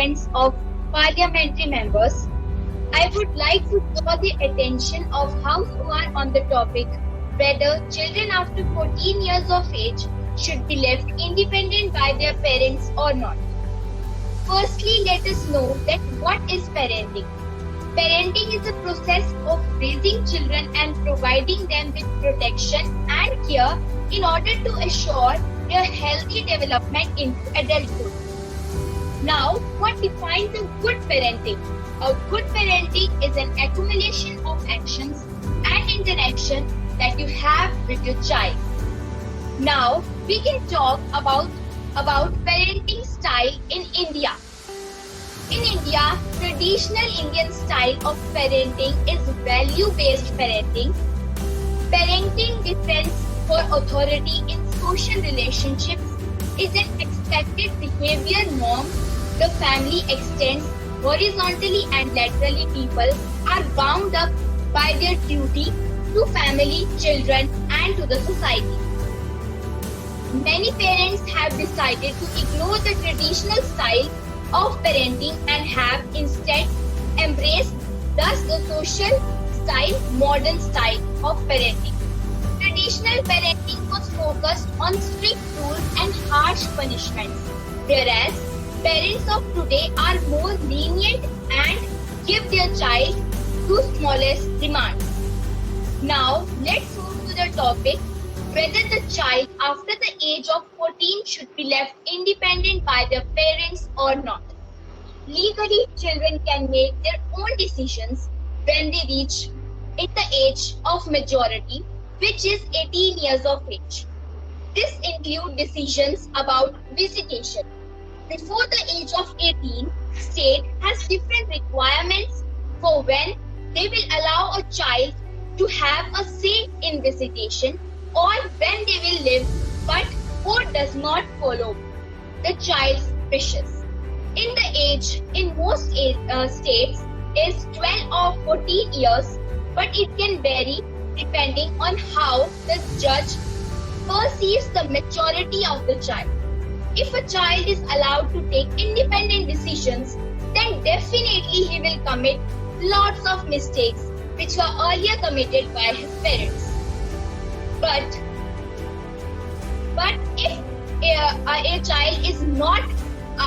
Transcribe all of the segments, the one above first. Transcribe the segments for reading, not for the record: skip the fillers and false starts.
parents of parliamentary members, I would like to draw the attention of House one on the topic whether children after 14 years of age should be left independent by their parents or not. Firstly, let us know that what is parenting. Parenting is a process of raising children and providing them with protection and care in order to assure their healthy development into adulthood. Now, what defines a good parenting? A good parenting is an accumulation of actions and interaction that you have with your child. Now, we can talk about parenting style in India. In India, traditional Indian style of parenting is value-based parenting. Parenting depends for authority in social relationships is an expected behavior norm the family extends horizontally and laterally. People are bound up by their duty to family, children, and to the society. Many parents have decided to ignore the traditional style of parenting and have instead embraced thus the social style, modern style of parenting. Traditional parenting was focused on strict rules and harsh punishments, whereas parents of today are more lenient and give their child to smallest demands. Now, let's move to the topic whether the child after the age of 14 should be left independent by their parents or not. Legally, children can make their own decisions when they reach the age of majority, which is 18 years of age. This includes decisions about visitation. Before the age of 18, state has different requirements for when they will allow a child to have a say in visitation or when they will live, but court does not follow the child's wishes. In the age in most states is 12 or 14 years, but it can vary depending on how the judge perceives the maturity of the child. If a child is allowed to take independent decisions, then definitely he will commit lots of mistakes which were earlier committed by his parents. But if a child is not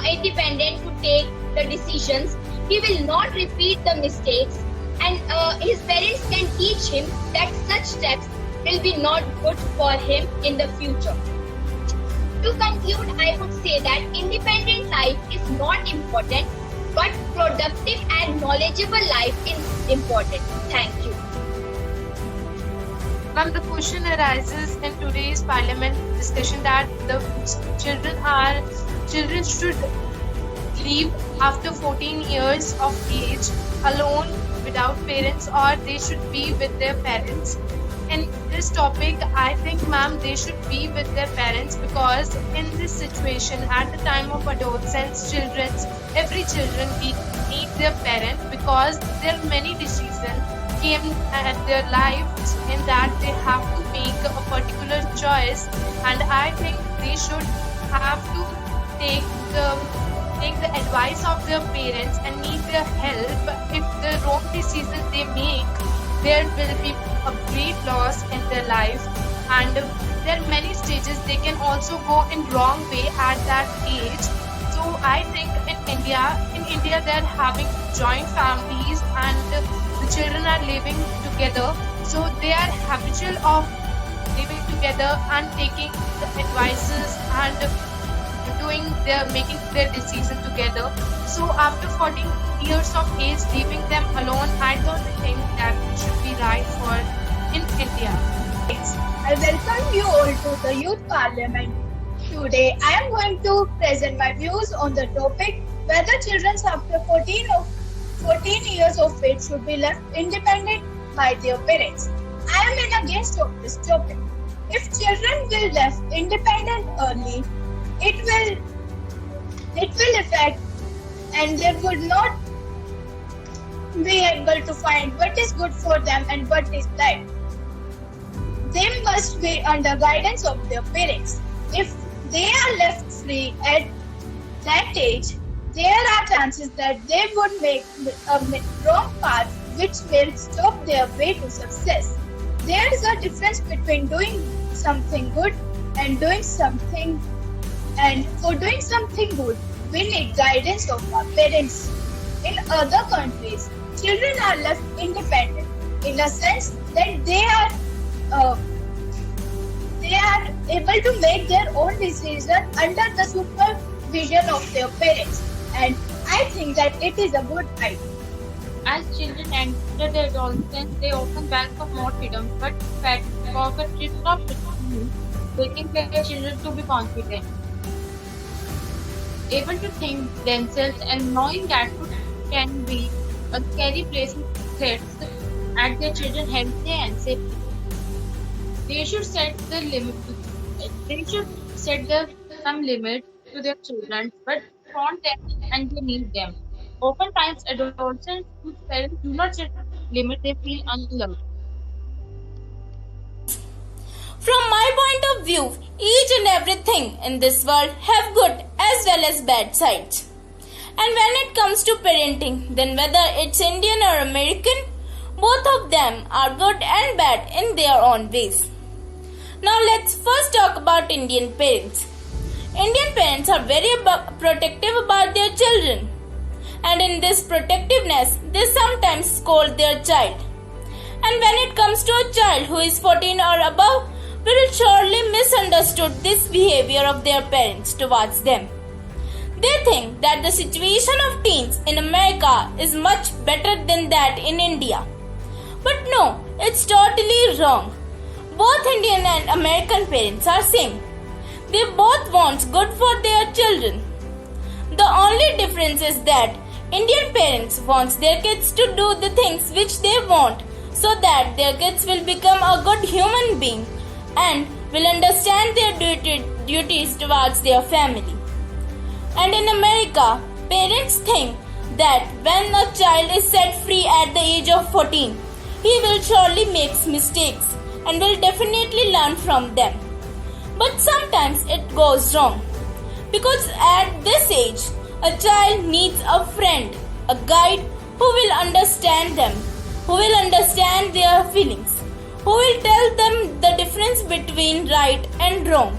independent to take the decisions, he will not repeat the mistakes, and his parents can teach him that such steps will be not good for him in the future. To conclude, I would say that independent life is not important, but productive and knowledgeable life is important. Thank you. Ma'am, the question arises in today's parliament discussion that the children should leave after 14 years of age alone without parents, or they should be with their parents. In this topic, I think, ma'am, they should be with their parents, because in this situation, at the time of adolescence, every children need their parent, because there are many decisions came at their lives in that they have to make a particular choice, and I think they should have to take the advice of their parents and need their help. If the wrong decisions they make, there will be a great loss in their life, and there are many stages they can also go in wrong way at that age. So I think in India they are having joint families and the children are living together, so they are habitual of living together and taking the advices and making their decision together. So after 14 years of age, leaving them alone, I don't think that should be right for in India. I welcome you all to the Youth Parliament. Today, I am going to present my views on the topic whether children after 14 years of age should be left independent by their parents. I am against of this topic. If children will left independent early, it will affect, and they would not be able to find what is good for them and what is right. They must be under guidance of their parents. If they are left free at that age, there are chances that they would make a wrong path which will stop their way to success. There is a difference between doing something good and doing something, and for doing something good, we need guidance of our parents. In other countries, children are left independent in a sense that they are able to make their own decisions under the supervision of their parents, and I think that it is a good idea. As children enter their adolescence, they often welcome more freedom, but pedagogical shifts of means making their children to be confident, able to think themselves, and knowing that food can be a scary place with threats at their children's health and safety. They should set the limit. They should set some limit to their children, but want them and they need them. Oftentimes, adolescents whose parents do not set limit, they feel unloved. From my point of view, each and everything in this world have good as well as bad sides. And when it comes to parenting, then whether it's Indian or American, both of them are good and bad in their own ways. Now let's first talk about Indian parents. Indian parents are very protective about their children. And in this protectiveness, they sometimes scold their child. And when it comes to a child who is 14 or above, will surely misunderstood this behavior of their parents towards them. They think that the situation of teens in America is much better than that in India. But no, it's totally wrong. Both Indian and American parents are same. They both want good for their children. The only difference is that Indian parents want their kids to do the things which they want so that their kids will become a good human being and will understand their duties towards their family. And in America, parents think that when a child is set free at the age of 14, he will surely make mistakes and will definitely learn from them. But sometimes it goes wrong. Because at this age, a child needs a friend, a guide who will understand them, who will understand their feelings, who will tell them the difference between right and wrong.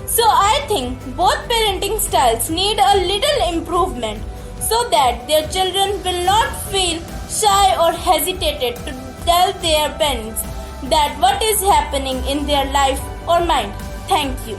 So I think both parenting styles need a little improvement so that their children will not feel shy or hesitated to tell their parents that what is happening in their life or mind. Thank you.